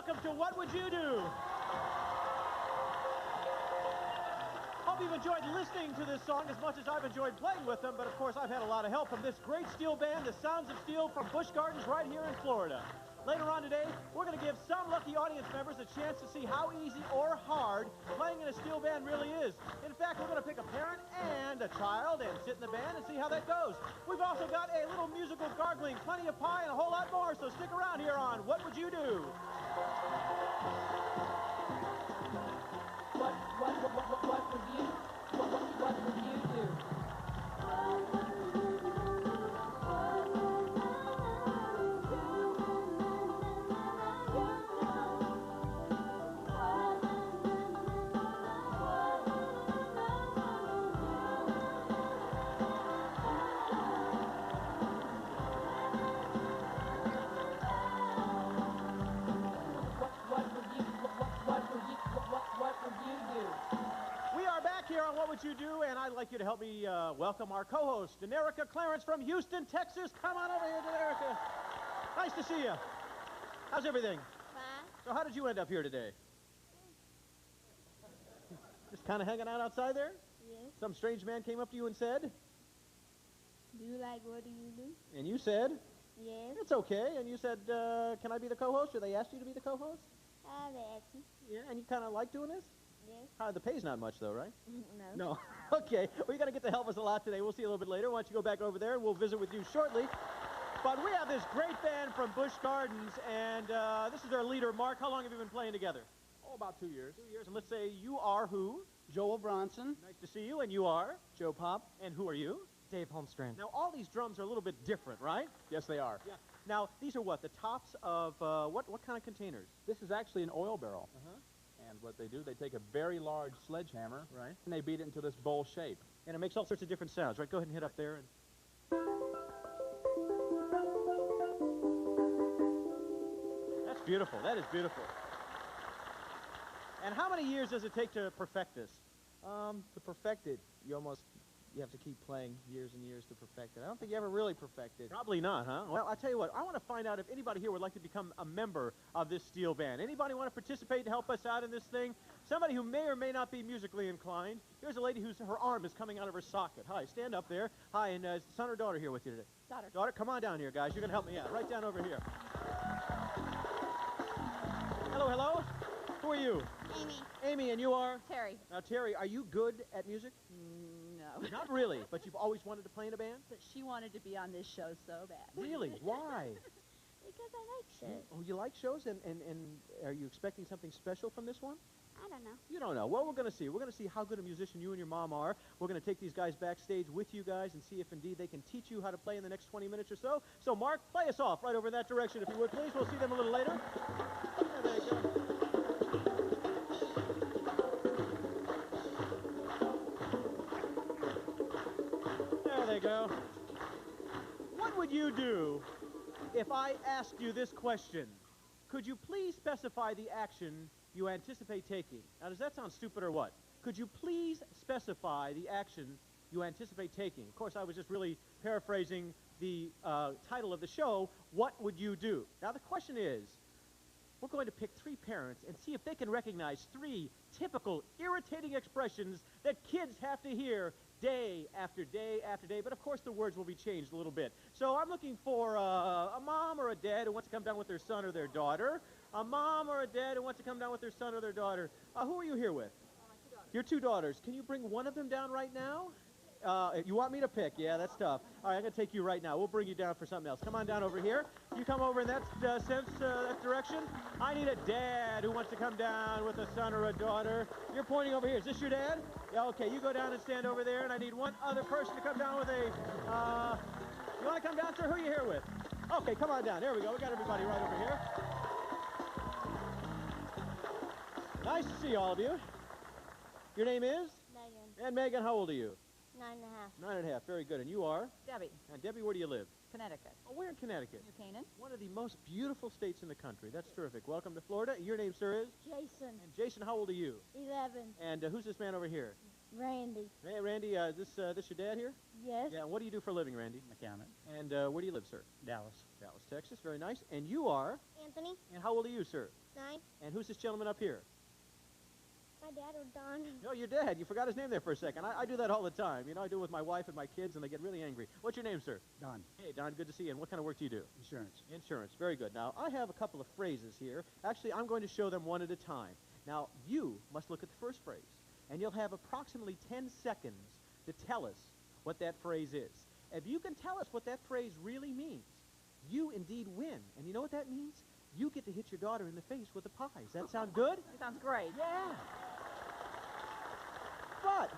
welcome to What Would You Do? Hope you've enjoyed listening to this song as much as I've enjoyed playing with them, but of course I've had a lot of help from this great steel band, the Sounds of Steel from Busch Gardens right here in Florida. Later on today, we're going to give some lucky audience members a chance to see how easy or hard playing in a steel band really is. In fact, we're going to pick a parent and a child and sit in the band and see how that goes. We've also got a little musical gargling, plenty of pie, and a whole lot more, so stick around here on What Would You Do? What would you do? What would you do? And I'd like you to help me welcome our co-host, Denerica Clarence from Houston, Texas. Come on over here, Denerica. Nice to see you. How's everything? Fine. So how did you end up here today? Just kind of hanging out outside there? Yes. Some strange man came up to you and said? Do you like What Do You Do? And you said? Yes. It's okay. And you said, can I be the co-host? Or they asked you to be the co-host? They asked me. Yeah, and you kind of like doing this? Yes. The pay's not much, though, right? No. No. Okay. Well, you're going to get to help us a lot today. We'll see you a little bit later. Why don't you go back over there, and we'll visit with you shortly. But we have this great band from Busch Gardens, and this is their leader, Mark. How long have you been playing together? Oh, about 2 years. 2 years. And let's say you are who? Joel Bronson. Nice to see you. And you are? Joe Pop. And who are you? Dave Holmstrand. Now, all these drums are a little bit different, right? Yes, they are. Yeah. Now, these are what? The tops of what kind of containers? This is actually an oil barrel. Uh-huh. And what they do, they take a very large sledgehammer, Right. and they beat it into this bowl shape. And it makes all sorts of different sounds, right? Go ahead and hit up there. And... That's beautiful. That is beautiful. And how many years does it take to perfect this? To perfect it, you have to keep playing years and years to perfect it. I don't think you ever really perfect it. Probably not, huh? Well, I'll tell you what. I want to find out if anybody here would like to become a member of this steel band. Anybody want to participate and help us out in this thing? Somebody who may or may not be musically inclined. Here's a lady whose her arm is coming out of her socket. Hi, stand up there. Hi, and son or daughter here with you today? Daughter. Daughter, come on down here, guys. You're going to help me out. Right down over here. Hello, hello. Who are you? Amy. Amy, and you are? Terry. Now, Terry, are you good at music? No. Not really, but you've always wanted to play in a band? But she wanted to be on this show so bad. Really? Why? Because I like shows. Oh, you like shows? And are you expecting something special from this one? I don't know. You don't know. Well, we're going to see. We're going to see how good a musician you and your mom are. We're going to take these guys backstage with you guys and see if indeed they can teach you how to play in the next 20 minutes or so. So, Mark, play us off right over in that direction, if you would, please. We'll see them a little later. There they go. There they go. What would you do if I asked you this question? Could you please specify the action you anticipate taking? Now, does that sound stupid or what? Could you please specify the action you anticipate taking? Of course, I was just really paraphrasing the title of the show, What Would You Do? Now, the question is, we're going to pick 3 parents and see if they can recognize 3 typical irritating expressions that kids have to hear day after day after day, but of course the words will be changed a little bit. So I'm looking for a mom or a dad who wants to come down with their son or their daughter, a mom or a dad who wants to come down with their son or their daughter. Who are you here with? Your 2 daughters. Can you bring one of them down right now? You want me to pick? Yeah, that's tough. All right, I'm going to take you right now. We'll bring you down for something else. Come on down over here. You come over in that that direction. I need a dad who wants to come down with a son or a daughter. You're pointing over here. Is this your dad? Yeah, okay. You go down and stand over there, and I need one other person to come down with a... you want to come down, sir? Who are you here with? Okay, come on down. There we go. We got everybody right over here. Nice to see all of you. Your name is? Megan. And Megan, how old are you? 9.5. 9.5. Very good. And you are? Debbie, And Debbie, where do you live? Connecticut. Oh, where in Connecticut? New Canaan. One of the most beautiful states in the country. That's terrific. Welcome to Florida. Your name, sir, is? Jason. And Jason, how old are you? 11. And who's this man over here? Randy. Hey, Randy, this your dad here? Yes. Yeah, what do you do for a living, Randy? Mechanic, And where do you live, sir? Dallas. Dallas, Texas. Very nice. And you are? Anthony. And how old are you, sir? 9. And who's this gentleman up here? My dad or Don. No, your dad. You forgot his name there for a second. I do that all the time. You know, I do it with my wife and my kids, and they get really angry. What's your name, sir? Don. Hey, Don, good to see you. And what kind of work do you do? Insurance. Insurance. Very good. Now, I have a couple of phrases here. Actually, I'm going to show them one at a time. Now, you must look at the first phrase, and you'll have approximately 10 seconds to tell us what that phrase is. If you can tell us what that phrase really means, you indeed win. And you know what that means? You get to hit your daughter in the face with a pie. Does that sound good? It sounds great. Yeah. But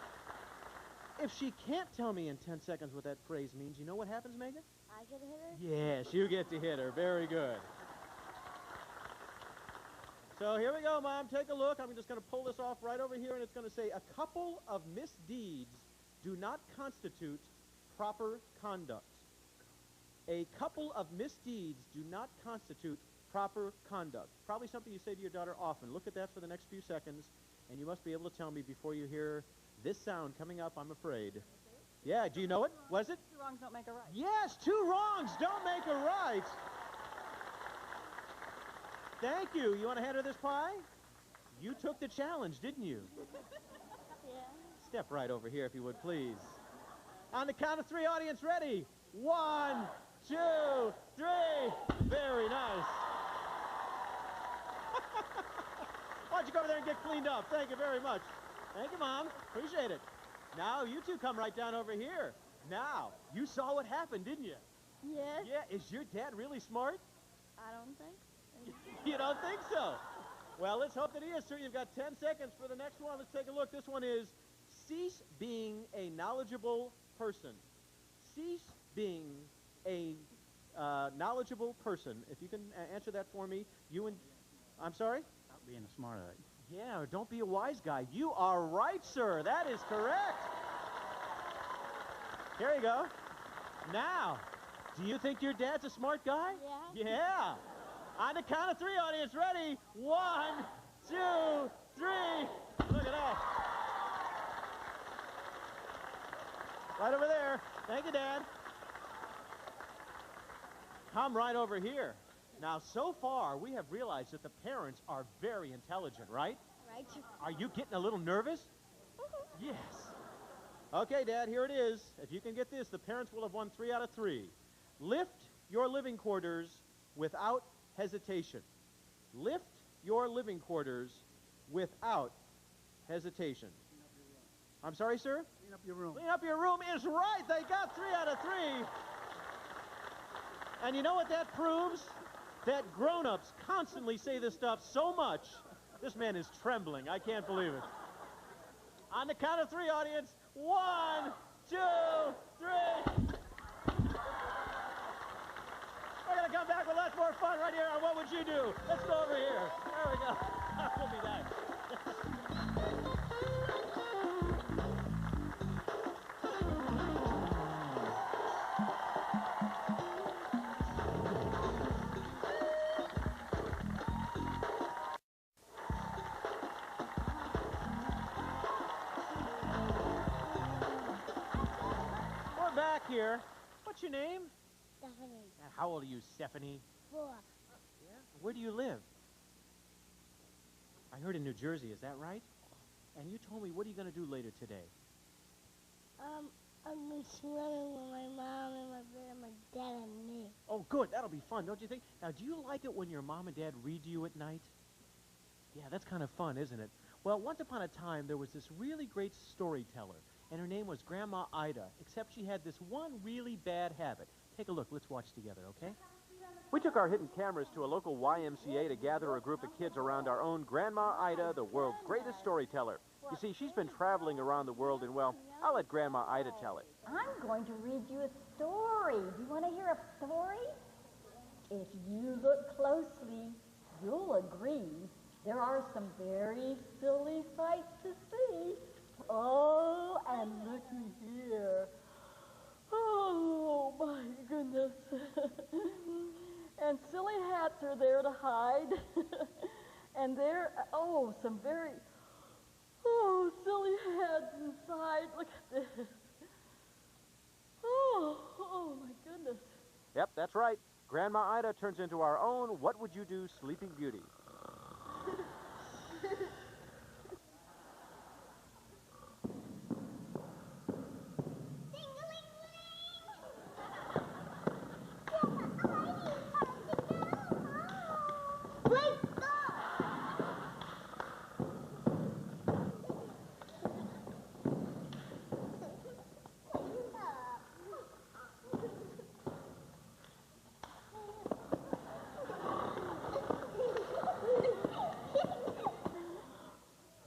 if she can't tell me in 10 seconds what that phrase means, you know what happens, Megan? I get a hitter. Yes, you get to hit her. Very good. So here we go, Mom. Take a look. I'm just going to pull this off right over here, and it's going to say, a couple of misdeeds do not constitute proper conduct. A couple of misdeeds do not constitute proper conduct. Probably something you say to your daughter often. Look at that for the next few seconds, and you must be able to tell me before you hear this sound coming up, I'm afraid. Yeah, do you know it? Was it? 2 wrongs don't make a right. Yes, 2 wrongs don't make a right. Thank you. You want to hand her this pie? You took the challenge, didn't you? Yeah. Step right over here, if you would, please. On the count of 3, audience, ready? 1, 2, 3. Very nice. Why don't you go over there and get cleaned up? Thank you very much. Thank you, Mom. Appreciate it. Now, you two come right down over here. Now, you saw what happened, didn't you? Yes. Yeah, is your dad really smart? I don't think. You don't think so? Well, let's hope that he is, sir. You've got 10 seconds for the next one. Let's take a look. This one is, cease being a knowledgeable person. Cease being a knowledgeable person. If you can answer that for me. You and... I'm sorry? Not being a smart aleck. Yeah, don't be a wise guy. You are right, sir. That is correct. Here you go. Now, do you think your dad's a smart guy? Yeah. Yeah. On the count of 3, audience, ready? 1, 2, 3. Look at that. Right over there. Thank you, Dad. Come right over here. Now, so far, we have realized that the parents are very intelligent, right? Right. Are you getting a little nervous? Yes. Okay, Dad, here it is. If you can get this, the parents will have won 3 out of 3. Lift your living quarters without hesitation. Lift your living quarters without hesitation. I'm sorry, sir? Clean up your room. Clean up your room is right. They got 3 out of 3. And you know what that proves? That grown-ups constantly say this stuff so much. This man is trembling. I can't believe it. On the count of 3, audience. 1, 2, 3. We're going to come back with lots more fun right here on What Would You Do? Let's go over here. There we go. We'll be back. We're back here. What's your name? Stephanie. And how old are you, Stephanie? 4. Yeah. Where do you live? I heard in New Jersey, is that right? And you told me, what are you going to do later today? I'm going swimming with my mom and my brother, my dad and me. Oh, good. That'll be fun, don't you think? Now, do you like it when your mom and dad read to you at night? Yeah, that's kind of fun, isn't it? Well, once upon a time, there was this really great storyteller, and her name was Grandma Ida, except she had this one really bad habit. Take a look. Let's watch together, okay? We took our hidden cameras to a local YMCA to gather a group of kids around our own Grandma Ida, the world's greatest storyteller. You see, she's been traveling around the world, and, well, I'll let Grandma Ida tell it. I'm going to read you a story. Do you want to hear a story? If you look closely, you'll agree there are some very silly sights to see. Oh, and looky here. Oh, my goodness. And silly hats are there to hide. And there, some silly heads inside. Look at this. Oh my goodness. Yep, that's right. Grandma Ida turns into our own What Would You Do Sleeping Beauty.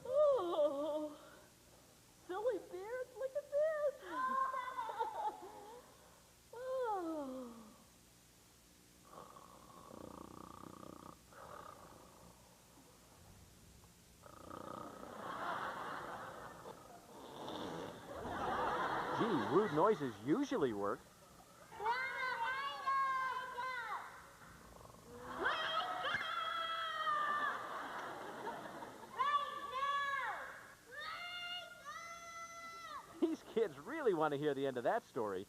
Oh, silly beards, look at this. Oh. Gee, rude noises usually work. These kids really want to hear the end of that story.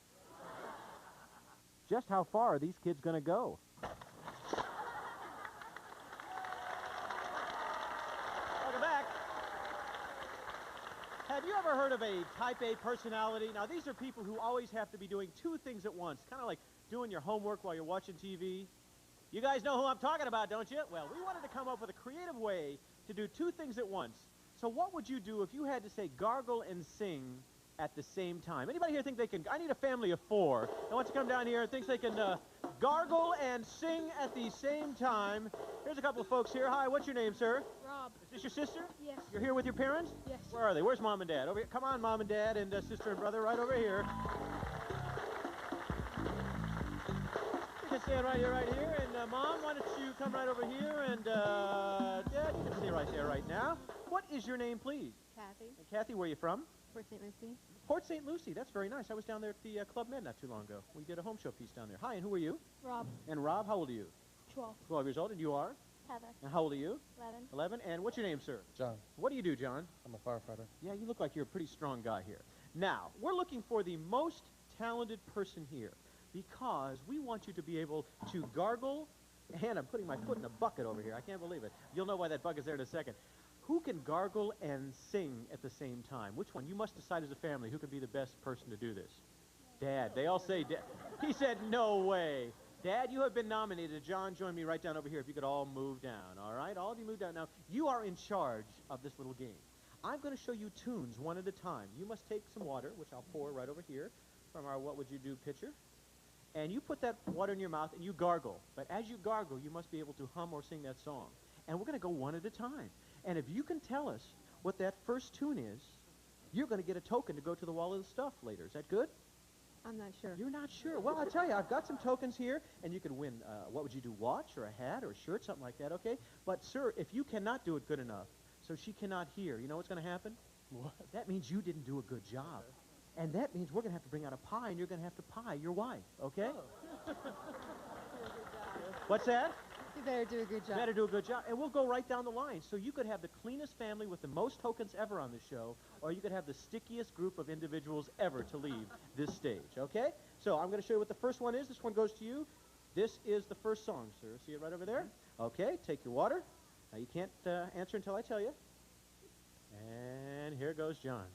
Just how far are these kids going to go? Welcome back. Have you ever heard of a type A personality? Now, these are people who always have to be doing two things at once, kind of like doing your homework while you're watching TV. You guys know who I'm talking about, don't you? Well, we wanted to come up with a creative way to do two things at once. So what would you do if you had to say gargle and sing at the same time? Anybody here think they can? I need a family of four that wants to come down here and thinks they can gargle and sing at the same time. Here's a couple of folks here. Hi, what's your name, sir? Rob. Is this your sister? Yes. You're here with your parents? Yes. Where are they? Where's Mom and Dad? Over here. Come on, Mom and Dad and sister and brother, right over here. You can stand right here, and Mom, why don't you come right over here, and Dad, you can stay right there right now. What is your name, please? Kathy, And Kathy, where are you from? Port St. Lucie. Port St. Lucie. That's very nice. I was down there at the Club Med not too long ago. We did a home show piece down there. Hi, and who are you? Rob. And Rob, how old are you? 12. 12 years old, and you are? Heather. And how old are you? 11. 11. And what's your name, sir? John, What do you do, John? I'm a firefighter. Yeah, you look like you're a pretty strong guy here. Now, we're looking for the most talented person here because we want you to be able to gargle, and I'm putting my foot in a bucket over here. I can't believe it. You'll know why that bucket's there in a second. Who can gargle and sing at the same time? Which one? You must decide as a family who could be the best person to do this. Dad. They all say Dad. He said, no way. Dad, you have been nominated. John, join me right down over here if you could all move down, all right? All of you move down. Now, you are in charge of this little game. I'm going to show you tunes one at a time. You must take some water, which I'll pour right over here from our What Would You Do pitcher. And you put that water in your mouth and you gargle. But as you gargle, you must be able to hum or sing that song. And we're going to go one at a time. And if you can tell us what that first tune is, you're going to get a token to go to the Wall of the Stuff later. Is that good? I'm not sure. You're not sure. Well, I'll tell you, I've got some tokens here, and you can win, what would you do, watch or a hat or a shirt, something like that, okay? But, sir, if you cannot do it good enough, so she cannot hear, you know what's going to happen? What? That means you didn't do a good job. And that means we're going to have to bring out a pie, and you're going to have to pie your wife, okay? What's that? You better do a good job. Better do a good job. And we'll go right down the line. So you could have the cleanest family with the most tokens ever on the show, or you could have the stickiest group of individuals ever to leave this stage, okay? So I'm going to show you what the first one is. This one goes to you. This is the first song, sir. See it right over there? Okay, take your water. Now you can't answer until I tell you. And here goes John.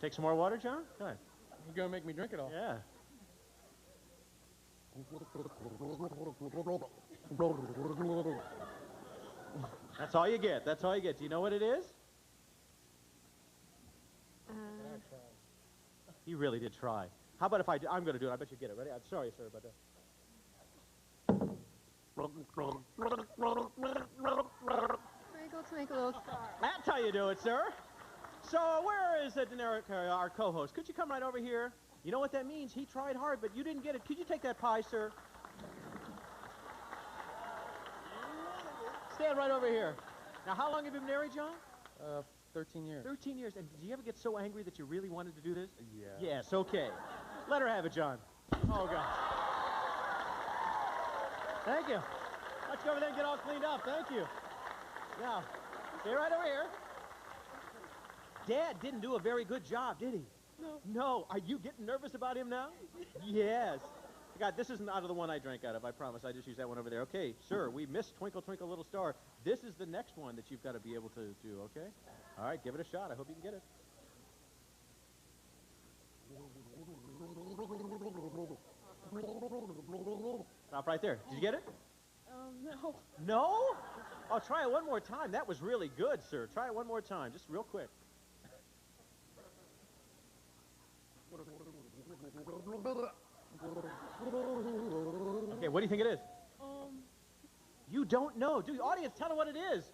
Take some more water, John? Go ahead. You're going to make me drink it all. Yeah. That's all you get. That's all you get. Do you know what it is? He really did try. How about if I do? I'm going to do it. I bet you get it. Ready? I'm sorry, sir, but... Twinkle, twinkle, little star. That's how you do it, sir. So where is Deneric, our co-host? Could you come right over here? You know what that means? He tried hard, but you didn't get it. Could you take that pie, sir? Stand right over here. Now, how long have you been married, John? 13 years. 13 years. And did you ever get so angry that you really wanted to do this? Yeah. Yes, okay. Let her have it, John. Oh, God. Thank you. Let's go over there and get all cleaned up. Thank you. Now, stay right over here. Dad didn't do a very good job, did he? No. No. Are you getting nervous about him now? Yes. God, this isn't out of the one I drank out of, I promise. I just used that one over there. Okay, sir, we missed Twinkle, Twinkle, Little Star. This is the next one that you've got to be able to do, okay? All right, give it a shot. I hope you can get it. Stop right there. Did you get it? No. No? Oh, try it one more time. That was really good, sir. Try it one more time, just real quick. Okay, what do you think it is? You don't know. Do the audience tell her what it is?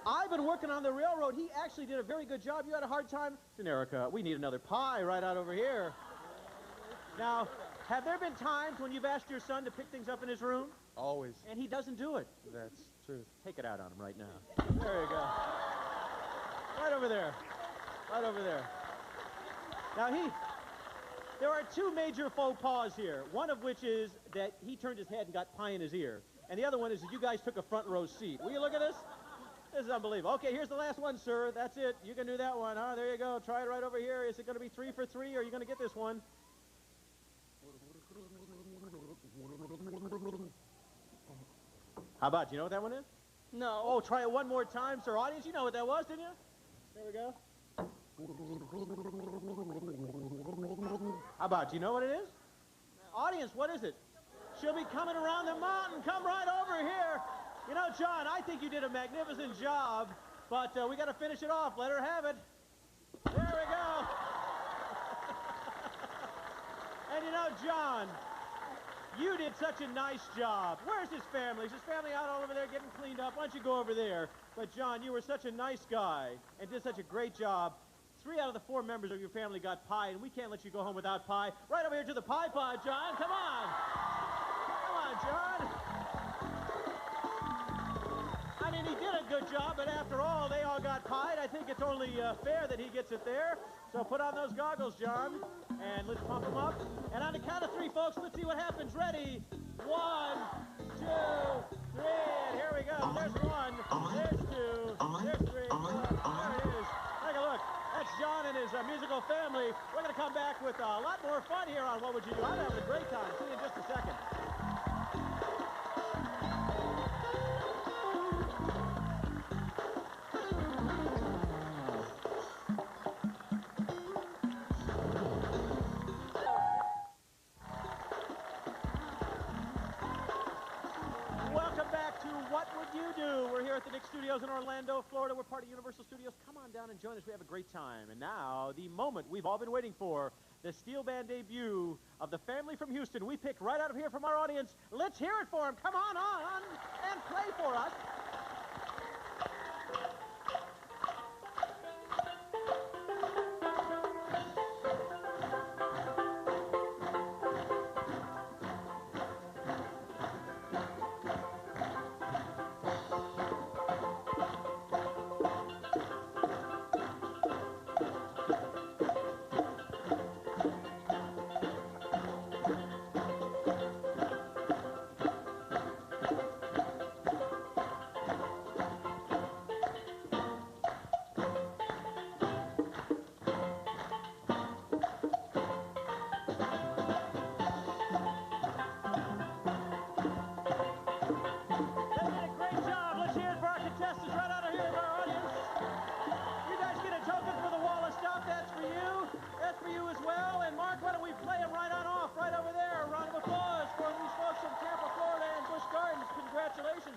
I've been working on the railroad. He actually did a very good job. You had a hard time? Then Erica, we need another pie right out over here. Now, have there been times when you've asked your son to pick things up in his room Always. and he doesn't do it? That's true. Take it out on him right now. There you go. Right over there. Right over there. Now there are two major faux pas here. One of which is that he turned his head and got pie in his ear. And the other one is that you guys took a front row seat. Will you look at this? This is unbelievable. Okay, here's the last one, sir. That's it. You can do that one, huh? There you go. Try it right over here. Is it going to be 3 for 3, or are you going to get this one? How about, you know what that one is? No. Oh, try it one more time, sir. Audience, you know what that was, didn't you? There we go. How about, you know what it is? No. Audience, what is it? She'll be coming around the mountain. Come right over here. You know, John, I think you did a magnificent job, but we got to finish it off. Let her have it. There we go. And you know, John, you did such a nice job. Where's his family? Is his family out all over there getting cleaned up? Why don't you go over there? But, John, you were such a nice guy and did such a great job. 3 out of the 4 members of your family got pie, and we can't let you go home without pie. Right over here to the pie pod, John. Come on. Come on, John. I mean, he did a good job, but after all, they all got pied. I think it's only fair that he gets it there. So put on those goggles, John, and let's pump them up. And on the count of 3, folks, let's see what happens. Ready? 1, 2, 3, and here we go. There's 1, there's 2, there's 3, 4. There it is. Take a look. That's John and his musical family. We're going to come back with a lot more fun here on What Would You Do? I'm having a great time. See you in just a second. Welcome back to What Would You Do? We're here at the Nick Studios in Orlando, Florida. We're part of Universal Studios. Come on down and join us. We have a great time. And now, the moment we've all been waiting for, the steel band debut of the family from Houston. We picked right out of here from our audience. Let's hear it for them. Come on and play for us.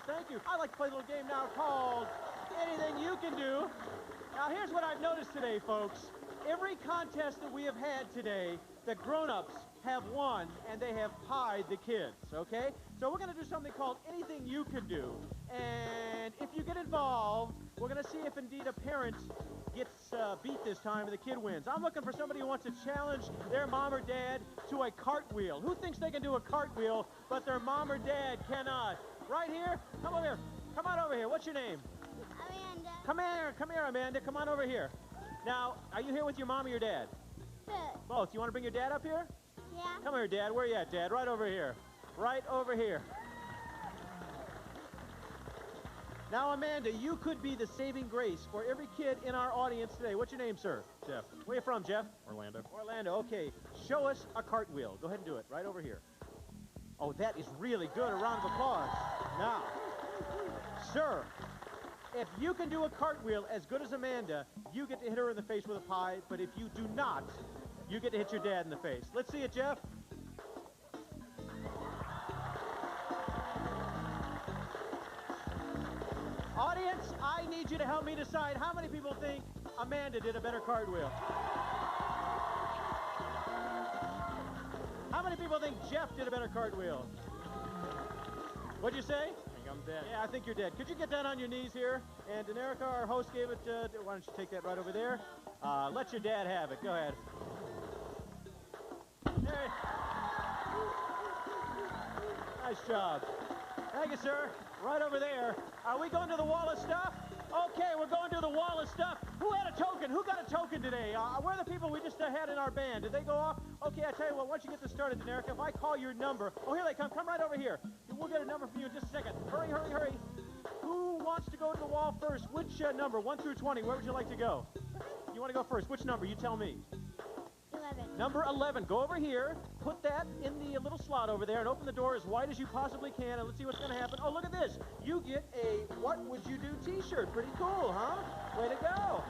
Thank you. I like to play a little game now called Anything You Can Do. Now, here's what I've noticed today, folks. Every contest that we have had today, the grown-ups have won, and they have pied the kids, okay? So we're going to do something called Anything You Can Do. And if you get involved, we're going to see if indeed a parent gets beat this time and the kid wins. I'm looking for somebody who wants to challenge their mom or dad to a cartwheel. Who thinks they can do a cartwheel, but their mom or dad cannot? Right here? Come over here. Come on over here. What's your name? Amanda. Come here, Amanda. Come on over here. Now, are you here with your mom or your dad? Good. Both. You want to bring your dad up here? Yeah. Come here, Dad. Where you at, Dad? Right over here. right over here. Now, Amanda, you could be the saving grace for every kid in our audience today. What's your name, sir? Jeff. Where you from, Jeff? Orlando. Orlando, okay. Show us a cartwheel. Go ahead and do it, right over here. Oh, that is really good. A round of applause. Now, sir, if you can do a cartwheel as good as Amanda, you get to hit her in the face with a pie, but if you do not, you get to hit your dad in the face. Let's see it, Jeff. Audience, I need you to help me decide how many people think Amanda did a better cartwheel. How many people think Jeff did a better cartwheel? What'd you say? I think I'm dead. Yeah, I think you're dead. Could you get down on your knees here? And Danerica, our host, gave it to... Why don't you take that right over there? Let your dad have it. Go ahead. Hey. Nice job. Thank you, sir. Right over there. Are we going to the wall of stuff? Okay, we're going to the wall of stuff. Who had a token? Who got a token today? Where are the people we just had in our band? Did they go off? Okay, I tell you what, once you get this started, Danerica, if I call your number... Oh, here they come. Come right over here. We'll get a number from you in just a second. Hurry, hurry, hurry. Who wants to go to the wall first? Which number? 1 through 20. Where would you like to go? You want to go first. Which number? You tell me. 11. Number 11. Go over here. Put that in the little slot over there and open the door as wide as you possibly can, and let's see what's going to happen. Oh, look at this. You get a What Would You Do t-shirt. Pretty cool, huh? Way to go.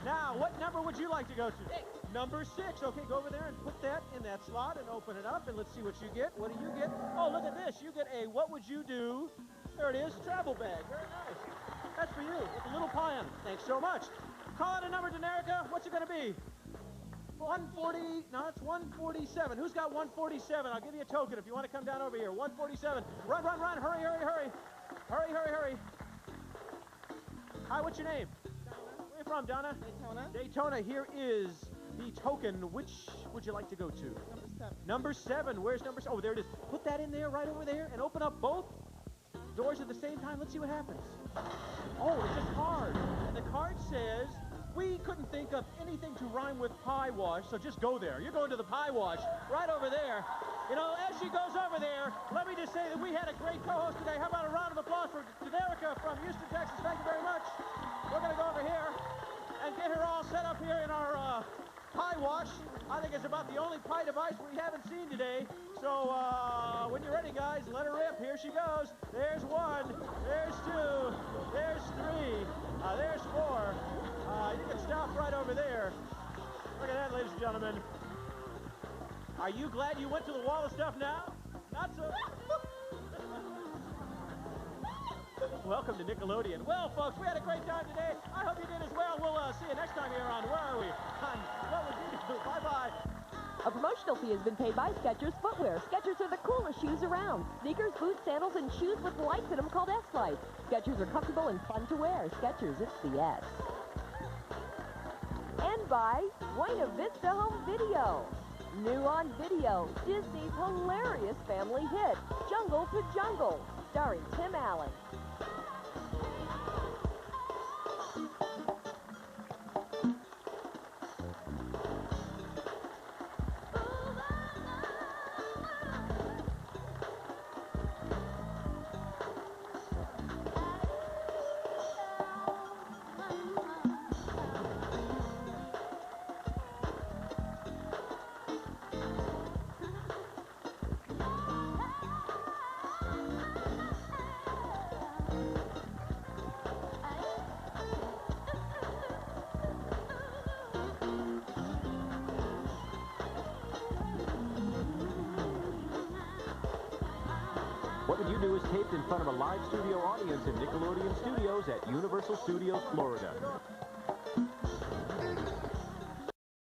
Now, what number would you like to go to? 6. Number 6. Okay, go over there and put that in that slot and open it up, and let's see what you get. What do you get? Oh, look at this. You get a What Would You Do? There it is. Travel bag. Very nice. That's for you. With a little pie on it. Thanks so much. Call out a number, Danerica. What's it going to be? 140, no, it's 147. Who's got 147? I'll give you a token if you want to come down over here. 147. Run, run, run. Hurry, hurry, hurry. Hurry, hurry, hurry. Hi, what's your name? Donna. Where you from, Donna? Daytona. Daytona. Here is the token. Which would you like to go to? Number 7. Number 7. Where's number 7? Oh, there it is. Put that in there, right over there, and open up both doors at the same time. Let's see what happens. Oh, it's a card. And the card says... We couldn't think of anything to rhyme with pie wash, so just go there. You're going to the pie wash right over there. You know, as she goes over there, let me just say that we had a great co-host today. How about a round of applause for Danerica from Houston, Texas? Thank you very much. We're going to go over here and get her all set up here in our pie wash. I think it's about the only pie device we haven't seen today. So when you're ready, guys, let her rip. Here she goes. There's 1. There's 2. There's 3. There's 4. You can stop right over there. Look at that, ladies and gentlemen. Are you glad you went to the wall of stuff now? Not so. Welcome to Nickelodeon. Well, folks, we had a great time today. I hope you did as well. We'll see you next time here on Where Are We? On What Would You Do? Bye-bye. A promotional fee has been paid by Skechers Footwear. Skechers are the coolest shoes around. Sneakers, boots, sandals, and shoes with lights in them called S-Lights. Skechers are comfortable and fun to wear. Skechers, it's the S. And by Buena Vista Home Video. New on video, Disney's hilarious family hit, Jungle to Jungle, starring Tim Allen. What Would You Do is taped in front of a live studio audience in Nickelodeon Studios at Universal Studios, Florida.